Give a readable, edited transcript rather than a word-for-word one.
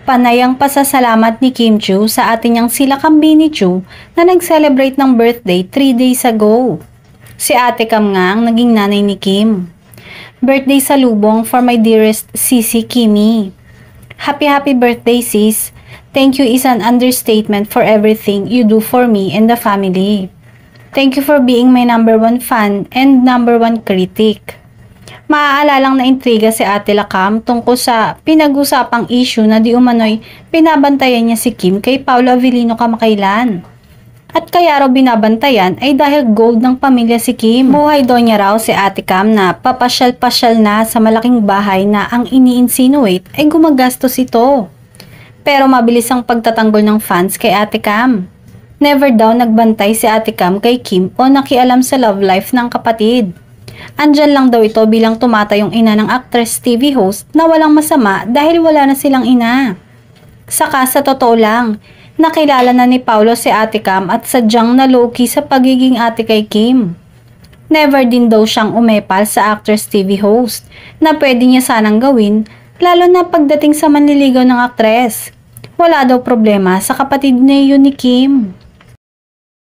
Panayang pasasalamat ni Kim Chiu sa atin niyang sila Kambini Chiu na nag-celebrate ng birthday 3 days ago. Si Ate Cam nga ang naging nanay ni Kim. Birthday salubong for my dearest Sisi Kimi. Happy birthday sis. Thank you is an understatement for everything you do for me and the family. Thank you for being my #1 fan and #1 critic. Maaalalang na intriga si Ate Lakam tungkol sa pinag-usapang issue na di umano'y binabantayan niya si Kim kay Paolo Avellino kamakailan. At kaya raw binabantayan ay dahil gold ng pamilya si Kim. Buhay daw niya raw si Ate Cam na papasyal-pasyal na sa malaking bahay na ang ini-insinuate ay gumagastos ito. Pero mabilis ang pagtatanggol ng fans kay Ate Cam. Never daw nagbantay si Ate Cam kay Kim o nakialam sa love life ng kapatid. Andyan lang daw ito bilang tumatayong ina ng actress TV host na walang masama dahil wala na silang ina. Saka sa totoo lang, nakilala na ni Paolo si Ate Cam at sadyang na-low-key sa pagiging ate kay Kim. Never din daw siyang umepal sa actress TV host na pwede niya sanang gawin lalo na pagdating sa manliligaw ng aktres. Wala daw problema sa kapatid niya yun ni Kim.